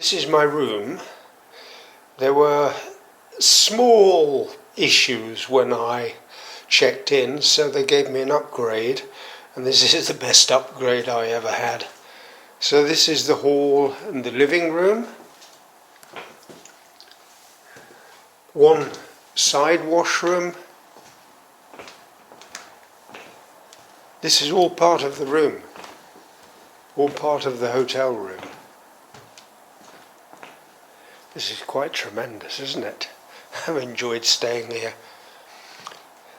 This is my room. There were small issues when I checked in, so they gave me an upgrade, and this is the best upgrade I ever had. So this is the hall and the living room. One side washroom. This is all part of the room, all part of the hotel room. This is quite tremendous, isn't it? I've enjoyed staying here.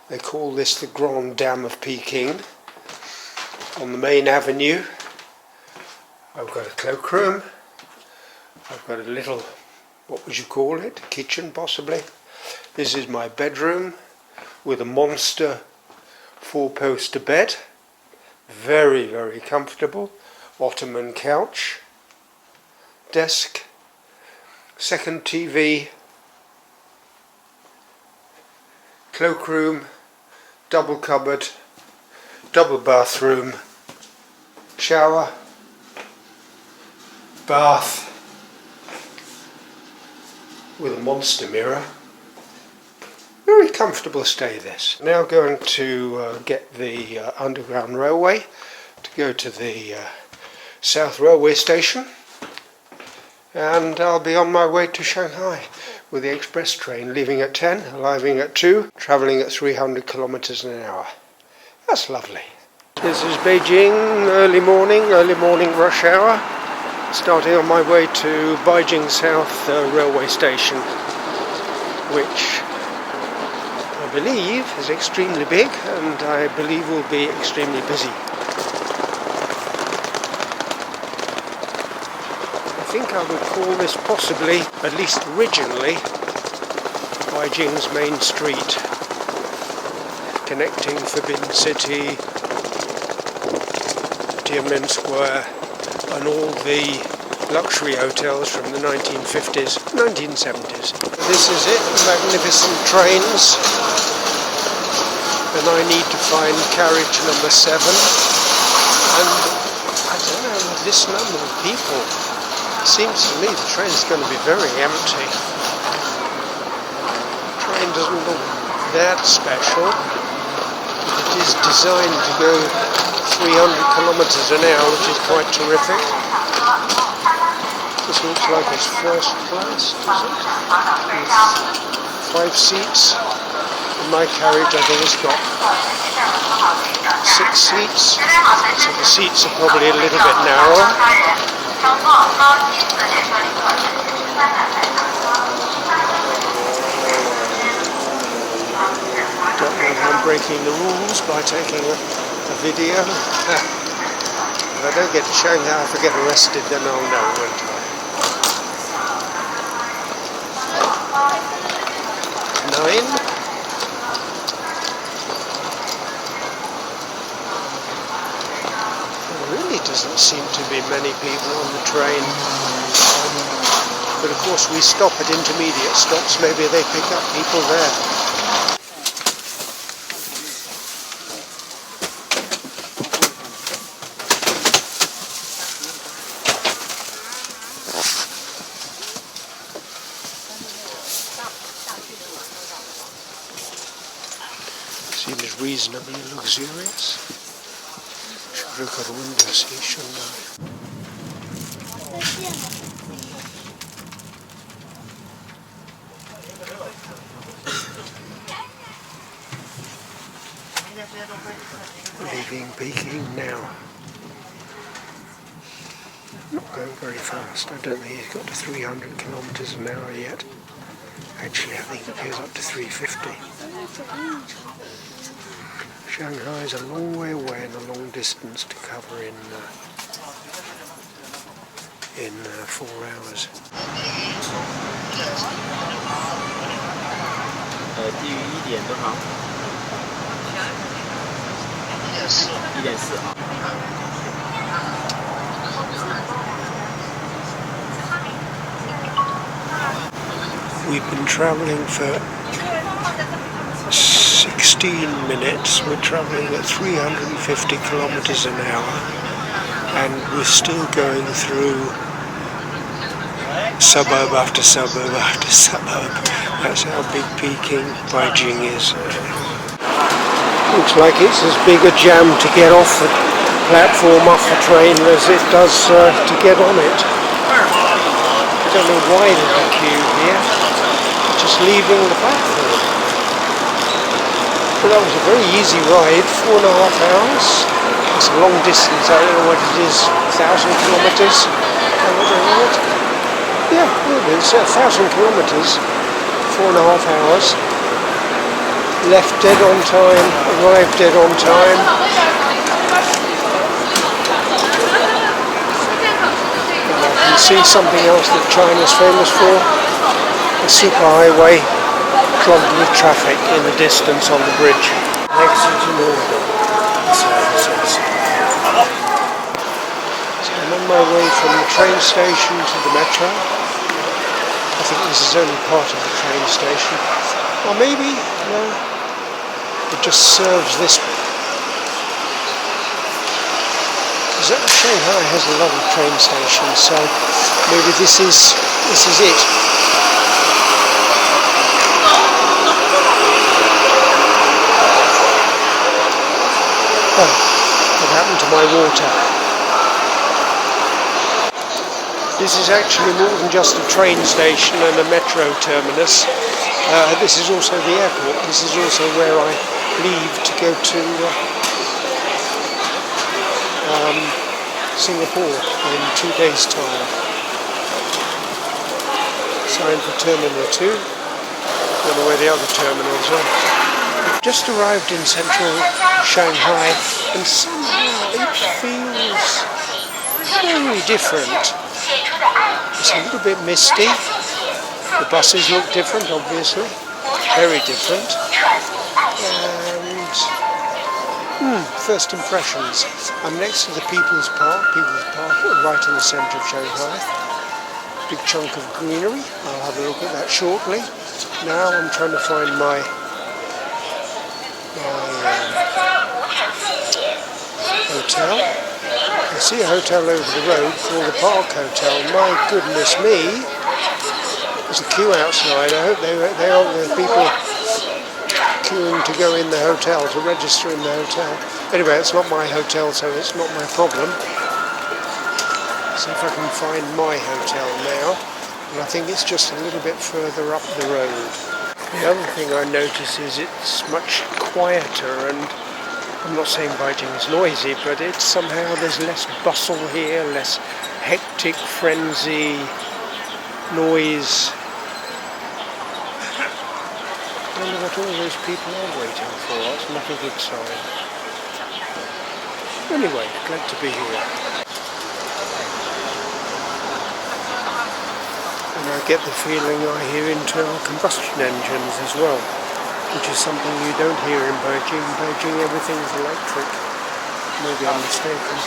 They call this the Grand Dam of Peking on the main avenue. I've got a cloakroom. I've got a little, what would you call it? Kitchen, possibly. This is my bedroom with a monster 4-poster bed. Very, very comfortable. Ottoman couch. Desk. Second TV, cloakroom, double cupboard, double bathroom, shower, bath with a monster mirror. Very comfortable stay this. Now going to get the underground railway to go to the South Railway Station. And I'll be on my way to Shanghai with the express train, leaving at 10, arriving at 2, travelling at 300 kilometers an hour. That's lovely. This is Beijing, early morning rush hour, starting on my way to Beijing South Railway Station, which I believe is extremely big and I believe will be extremely busy. I think I would call this possibly, at least originally, Beijing's main street, connecting Forbidden City, Tiananmen Square, and all the luxury hotels from the 1950s, 1970s. This is it, magnificent trains, and I need to find carriage number 7, and I don't know, with this number of people, it seems to me the train's going to be very empty. The train doesn't look that special. It is designed to go 300 kilometers an hour, which is quite terrific. This looks like it's first class, does it? With 5 seats. In my carriage, I think it's got 6 seats. So the seats are probably a little bit narrower. Don't know if I'm breaking the rules by taking a video. If I don't get to Shanghai, if I get arrested, then I'll know, won't I? 9. Doesn't seem to be many people on the train, but of course we stop at intermediate stops, maybe they pick up people there. Seems reasonably luxurious. Look at the windows here, shouldn't I? Leaving Peking now. Not going very fast. I don't think he's got to 300 kilometers an hour yet. Actually, I think it goes up to 350. Shanghai is a long way away and a long distance to cover in 4 hours. 低于1点多少？1.4啊。We've been travelling for 16 minutes. We're travelling at 350 kilometers an hour, and we're still going through suburb after suburb after suburb. That's how big Peking, Beijing is. Looks like it's as big a jam to get off the platform, off the train, as it does to get on it. I don't know why there's a queue here, just leaving the platform. But that was a very easy ride, 4.5 hours. It's a long distance, I don't know what it is, 1,000 kilometers? Yeah, it's 1,000 kilometers, 4.5 hours. Left dead on time, arrived dead on time. And I can see something else that China's famous for, a superhighway clogged with traffic in the distance on the bridge. Exit in order. So I'm on my way from the train station to the metro. I think this is only part of the train station. Or maybe, no, it just serves this. Shanghai has a lot of train stations, so maybe this is it. Oh, what happened to my water? This is actually more than just a train station and a metro terminus. This is also the airport. This is also where I leave to go to Singapore in 2 days' time. Sign for Terminal 2. Don't know where the other terminals are. I've just arrived in central Shanghai and somehow it feels very different. It's a little bit misty. The buses look different, obviously. Very different. And first impressions. I'm next to the People's Park, right in the centre of Shanghai. Big chunk of greenery. I'll have a look at that shortly. Now I'm trying to find my hotel. I see a hotel over the road called the Park Hotel. My goodness me, there's a queue outside. I hope they are the people queuing to go in the hotel, to register in the hotel. Anyway, it's not my hotel, so it's not my problem. See if I can find my hotel now. And I think it's just a little bit further up the road. The other thing I notice is it's much quieter, and I'm not saying Beijing is noisy, but it's somehow there's less bustle here, less hectic frenzy, noise. I wonder what all those people are waiting for. That's not a good sign. Anyway, glad to be here. And I get the feeling I hear internal combustion engines as well, which is something you don't hear in Beijing. In Beijing everything's electric. Maybe I'm mistaken.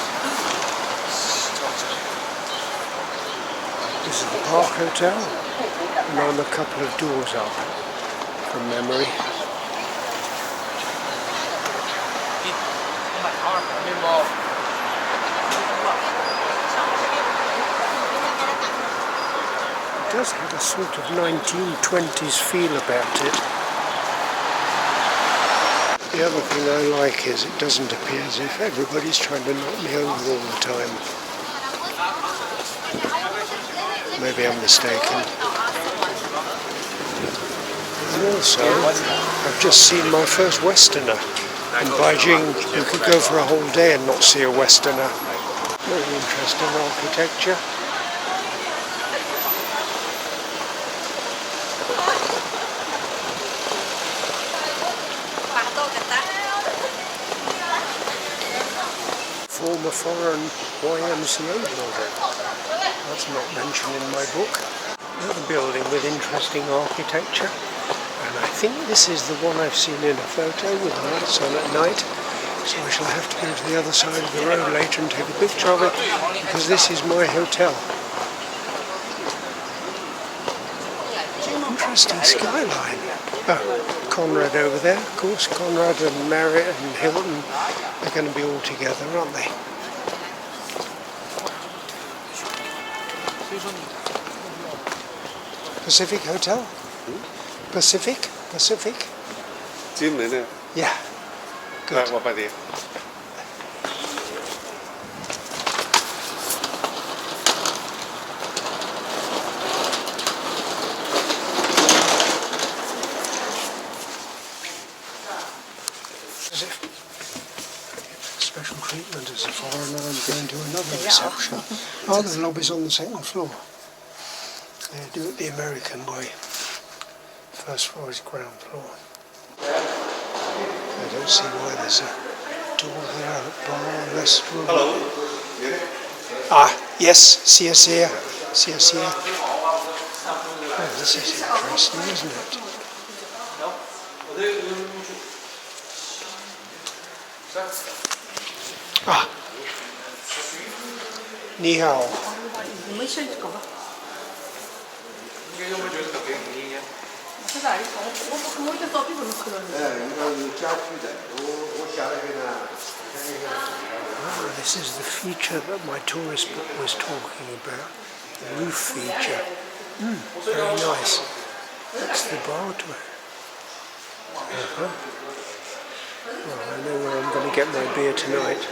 This is the Park Hotel, and I'm a couple of doors up from memory. It does have a sort of 1920s feel about it. The other thing I like is it doesn't appear as if everybody's trying to knock me over all the time. Maybe I'm mistaken. And also, I've just seen my first Westerner. In Beijing, you could go for a whole day and not see a Westerner. Very interesting architecture. Former foreign YMCA building. That's not mentioned in my book. Another building with interesting architecture. And I think this is the one I've seen in a photo with the lights on at night. So I shall have to go to the other side of the road later and take a picture of it, because this is my hotel. Interesting skyline. Oh, Conrad over there, of course. Conrad and Marriott and Hilton are going to be all together, aren't they? Pacific Hotel? Pacific? Pacific? 金门的， Yeah. 来 Good. 我把你。As if special treatment as a foreigner and going to another reception. Oh, the lobby's on the second floor. They do it the American way. First floor is ground floor. I don't see why there's a door there, a bar, restaurant. Hello. Ah, yes, see us here. See us here. Oh, this is interesting, isn't it? Ah, 你好。你们先搞吧。应该我觉得特别明显。在哪里？我就找地方去了。Oh, this is the feature that my tourist book was talking about. The roof feature. Very nice. That's the Broadway. Well, I know where I'm going to get my beer tonight.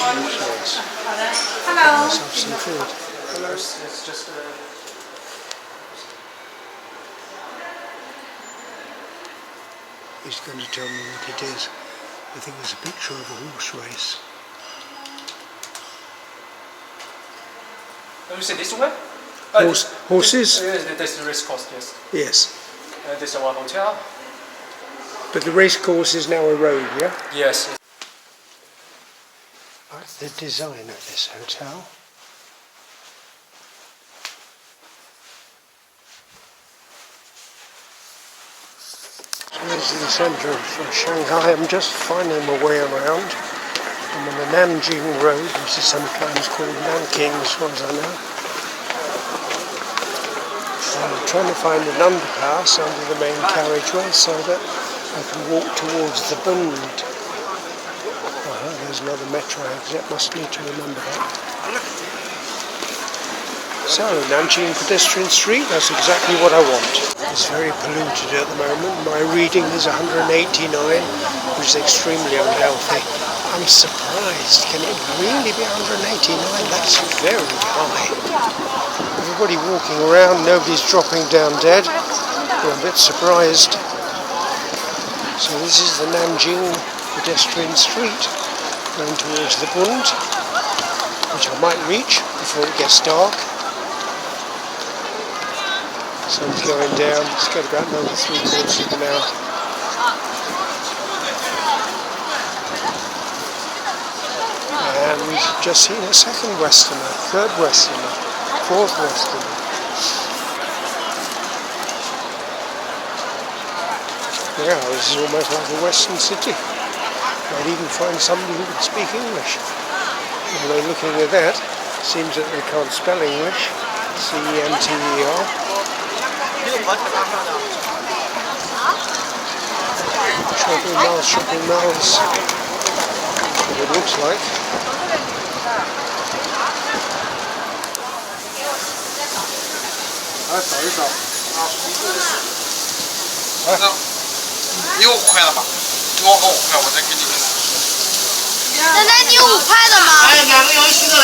Nice. Hello. Myself some food. It's just He's going to tell me what it is. I think it's a picture of a horse race. You see this one? Horses? This is the race course, yes. Yes. This is our hotel. But the race course is now a road, yeah? Yes. That's the design of this hotel. So this is the centre of Shanghai. I'm just finding my way around. I'm on the Nanjing Road, which is sometimes called Nanking as far as I know. I'm trying to find an underpass under the main carriageway so that I can walk towards the Bund. There's another metro exit, must need to remember that. So, Nanjing Pedestrian Street, that's exactly what I want. It's very polluted at the moment. My reading is 189, which is extremely unhealthy. I'm surprised. Can it really be 189? That's very high. Everybody walking around, nobody's dropping down dead. I'm a bit surprised. So this is the Nanjing Pedestrian Street, going towards the Bund, which I might reach before it gets dark. Sun's going down. It's got about another 3/4 of an hour. And just seen a second Westerner, third Westerner, fourth Westerner. Yeah, this is almost like a Western city. Might even find somebody who can speak English. Although looking at that, it seems that they can't spell English. C-E-N-T-E-R. Shopping malls. That's what it looks like.奶奶，你有5块的吗？哎，2个洋芋的来。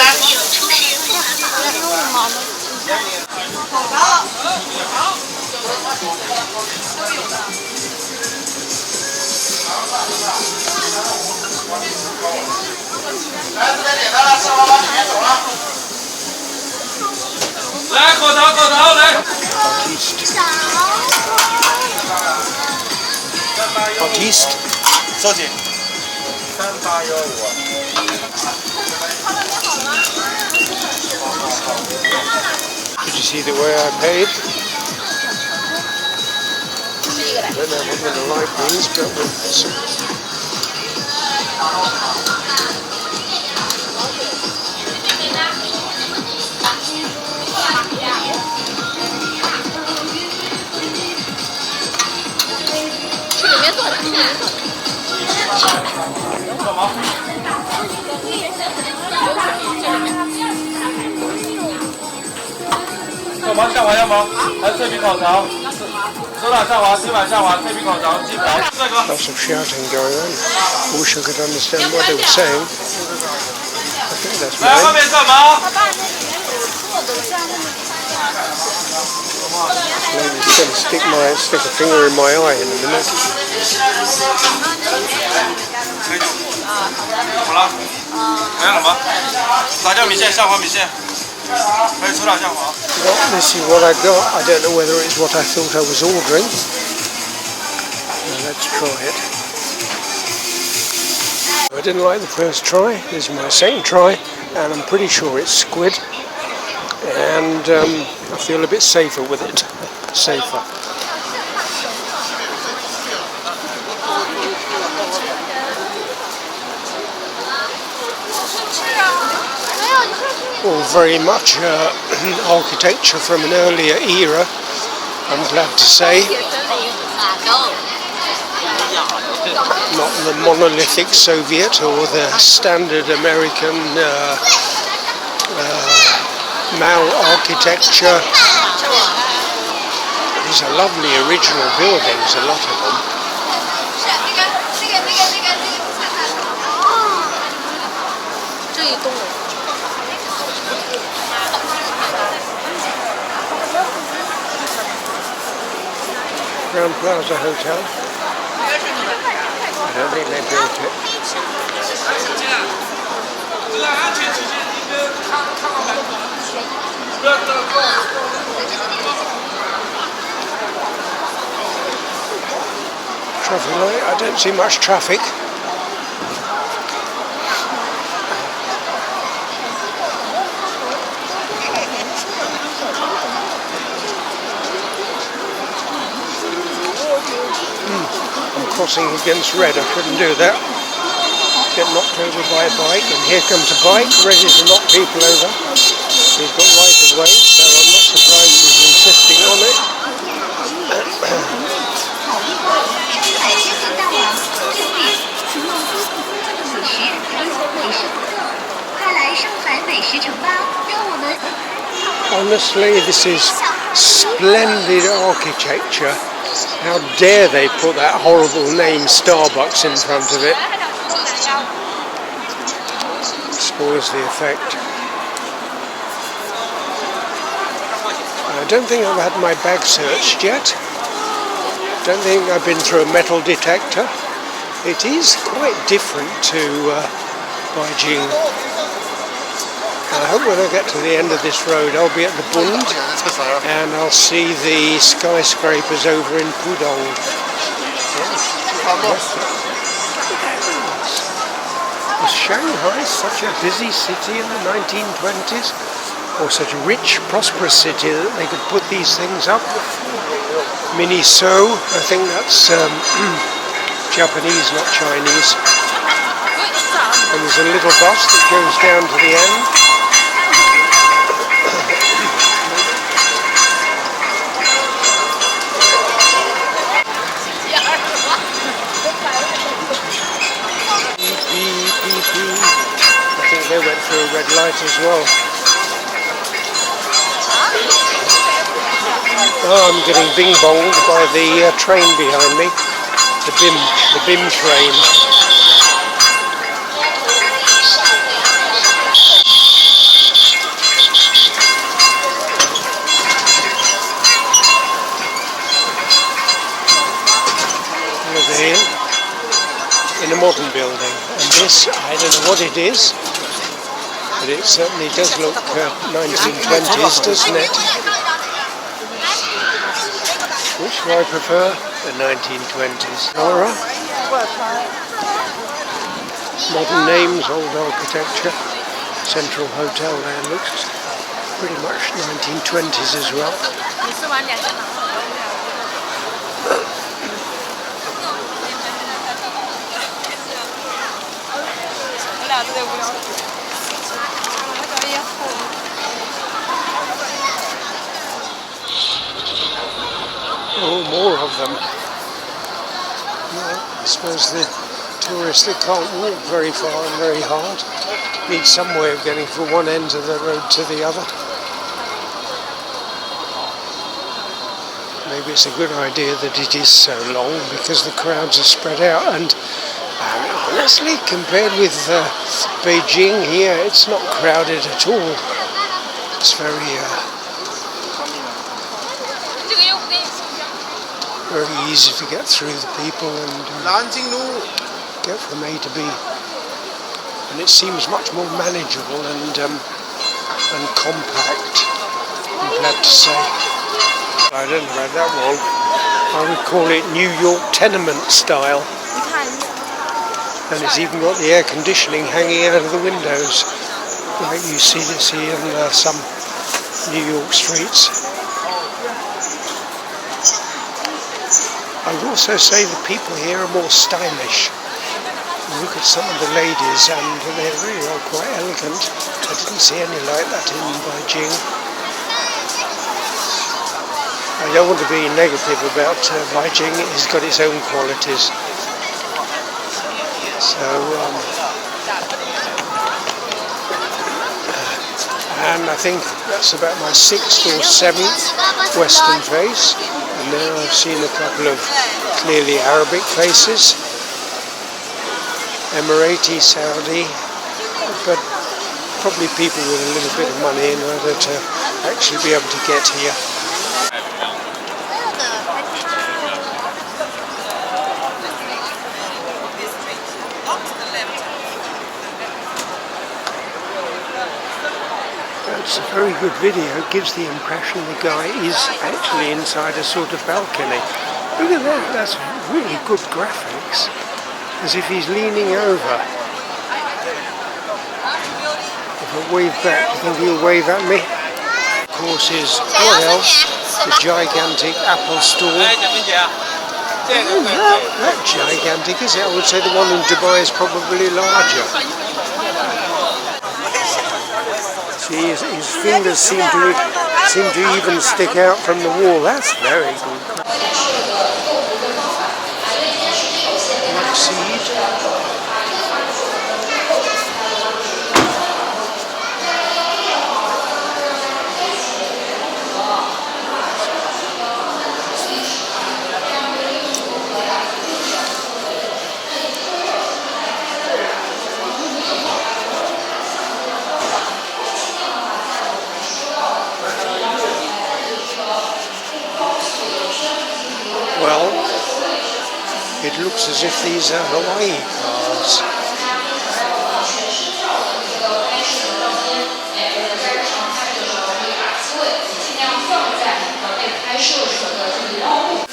来，口头来。Artiste. 收紧。3815。Did you see the way I paid? I don't know what the light means, but with some... 滑下滑要吗？还是脆皮烤肠？手打下滑，铁板下滑，脆皮烤肠，鸡排。这个。 Lots of shouting going on. I wish I could understand what they were saying. I think that's 来，后 mine. 面干嘛？ Lady's going to stick a finger in my eye in a minute. 好了，还有什么？炸酱米线、下滑米线，还有手打下滑。 Well, this is what I got. I don't know whether it's what I thought I was ordering. Now let's try it. I didn't like the first try. This is my second try, and I'm pretty sure it's squid. And I feel a bit safer with it. Safer. All very much architecture from an earlier era, I'm glad to say. Not the monolithic Soviet or the standard American Mao architecture. These are lovely original buildings, a lot of them. Grand Plaza Hotel. I don't think they built it. Traffic light, I don't see much traffic. I'm crossing against red, I shouldn't do that. Get knocked over by a bike, and here comes a bike ready to knock people over. He's got right of way, so I'm not surprised he's insisting on it. Honestly, this is splendid architecture. How dare they put that horrible name Starbucks in front of it? Spoils the effect. I don't think I've had my bag searched yet. Don't think I've been through a metal detector. It is quite different to Beijing. I hope when I get to the end of this road I'll be at the Bund and I'll see the skyscrapers over in Pudong. Was Shanghai such a busy city in the 1920s? Or such a rich, prosperous city that they could put these things up? Miniso, I think that's Japanese, not Chinese. And there's a little bus that goes down to the end. I think they went through a red light as well. Oh, I'm getting bing-bonged by the train behind me. The BIM train. Over here, in a modern building. And this, I don't know what it is, but it certainly does look 1920s, doesn't it? Which do I prefer? The 1920s. Nora. Modern names, old architecture. Central Hotel there looks pretty much 1920s as well. Oh, more of them. Well, I suppose the tourists that can't walk very far and very hard need some way of getting from one end of the road to the other. maybe it's a good idea that it is so long because the crowds are spread out, and honestly, compared with Beijing here, it's not crowded at all. It's very easy to get through the people and get from A to B. And it seems much more manageable and compact, I'm glad to say. I don't know about that one. I would call it New York tenement style. And it's even got the air conditioning hanging out of the windows, like you see this here in some New York streets. I would also say the people here are more stylish. Look at some of the ladies, and they really are quite elegant. I didn't see any like that in Beijing. I don't want to be negative about Beijing. It's got its own qualities. So, and I think that's about my 6th or 7th Western face. And now I've seen a couple of clearly Arabic faces. Emirati, Saudi, but probably people with a little bit of money in order to actually be able to get here. It's a very good video. It gives the impression the guy is actually inside a sort of balcony. Look at that, that's really good graphics. As if he's leaning over. If I wave back, do you think he'll wave at me? Of course is, what else? The gigantic Apple store. Not that gigantic, is it? I would say the one in Dubai is probably larger. See, his fingers seem to even stick out from the wall. That's very good. Well, it looks as if these are Hawaii cars.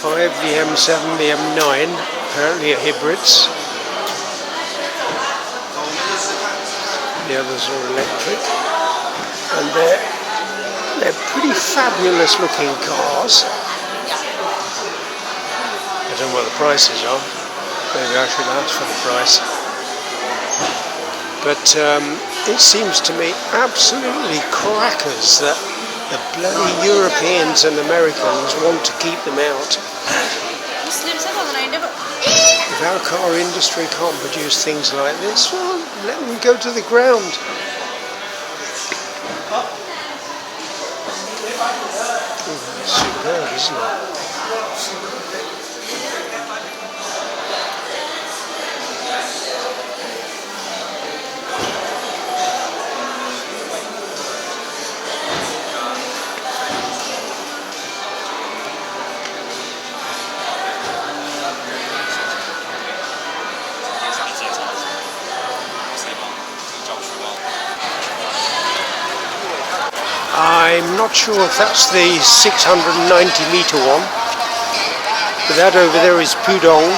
Five, the M7, the M9, apparently are hybrids. The others are electric. And they're pretty fabulous looking cars. I don't know what the prices are. Maybe I should ask for the price. But it seems to me absolutely crackers that the bloody Europeans and Americans want to keep them out. If our car industry can't produce things like this, well, let them go to the ground. Oh, that's superb, isn't it? I'm not sure if that's the 690-meter one, but that over there is Pudong,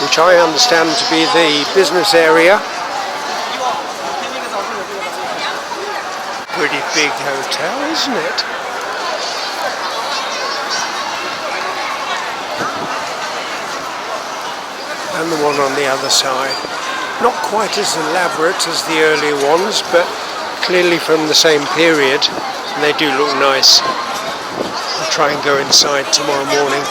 which I understand to be the business area. Pretty big hotel, isn't it? And the one on the other side. Not quite as elaborate as the earlier ones, but clearly from the same period. And they do look nice. I'll try and go inside tomorrow morning.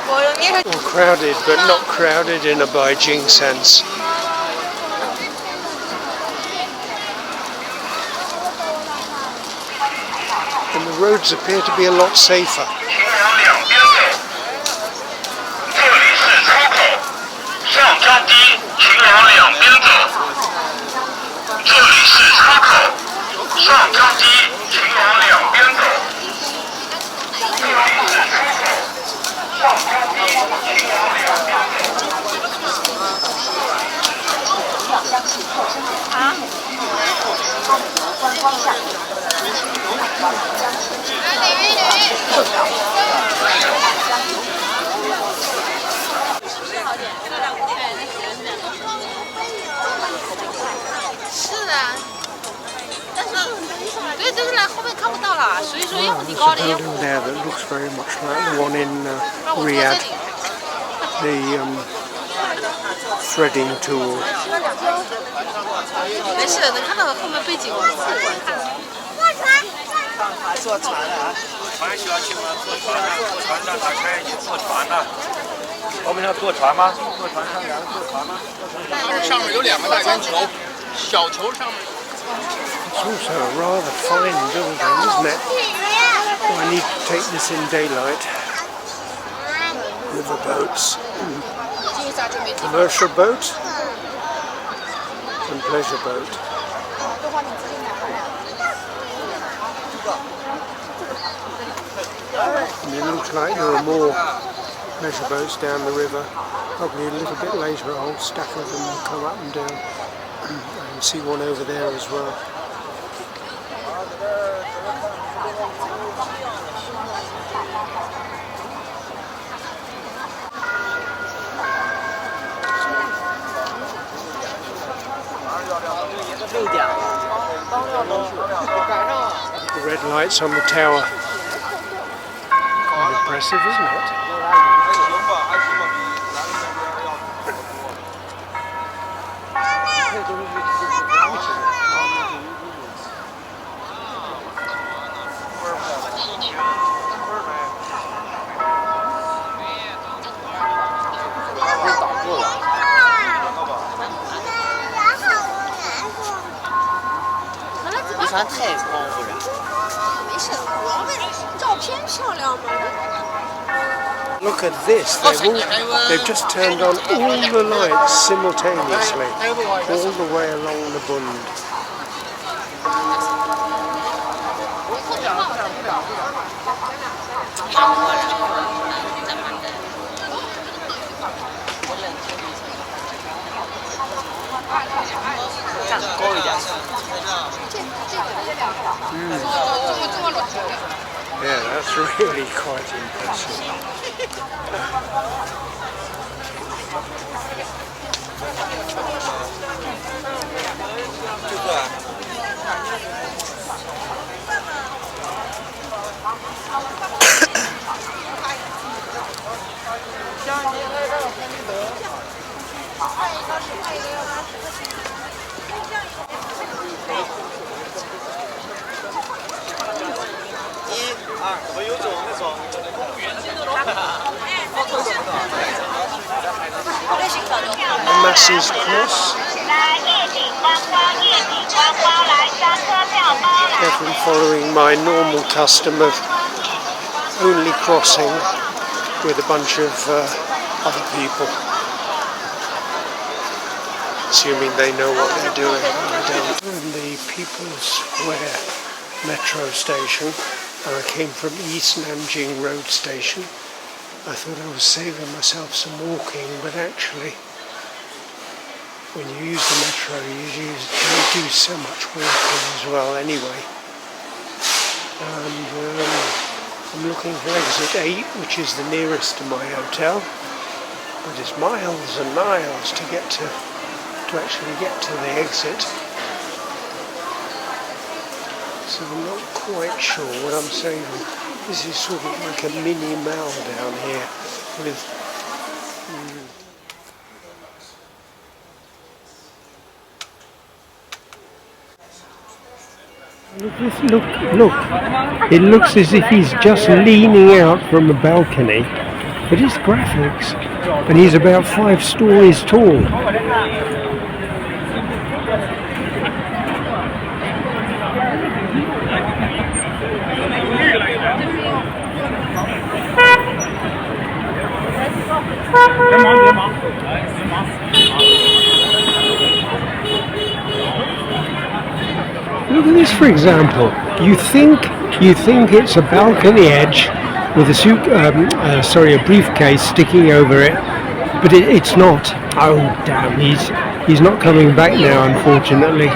Well, crowded, but not crowded in a Beijing sense. And the roads appear to be a lot safer. 上高低，请往两边走。这里是出口，上高低，请往两边走。这里是出口，上高低，请往两边走。是的，但是对，就是来后面看不到了，所以说要你高点。 building there that looks very much like the one in Riyadh. The threading tool. 没事，能看到后面背景。坐船啊！船需要去吗？坐船啊！坐船让他开去坐船呢。我们要坐船吗？坐船上两个坐船吗？上面有2个大圆球，小球上面。 It's also a rather fine building, isn't it? Oh, I need to take this in daylight. River boats, commercial boat, and pleasure boat. And it looks like there are more pleasure boats down the river. Probably a little bit later, a whole stack of them will come up and down. I can see one over there as well. The red lights on the tower. Quite impressive, isn't it? Look at this, they've just turned on all the lights simultaneously, all the way along the bund. Yeah, that's really quite impressive. The masses cross. Definitely following my normal custom of only crossing with a bunch of other people, assuming they know what they're doing. From the People's Square metro station, and I came from East Nanjing Road Station. I thought I was saving myself some walking, but actually, when you use the metro, you do so much walking as well anyway. And I'm looking for exit 8, which is the nearest to my hotel, but it's miles and miles to get to actually get to the exit. So I'm not quite sure what I'm saving. This is sort of like a mini mall down here with Look, it looks as if he's just leaning out from a balcony, but it's graphics, and he's about 5 stories tall. look at this, for example. You think it's a balcony edge with a briefcase sticking over it, but it's not. Oh damn! He's not coming back now, unfortunately.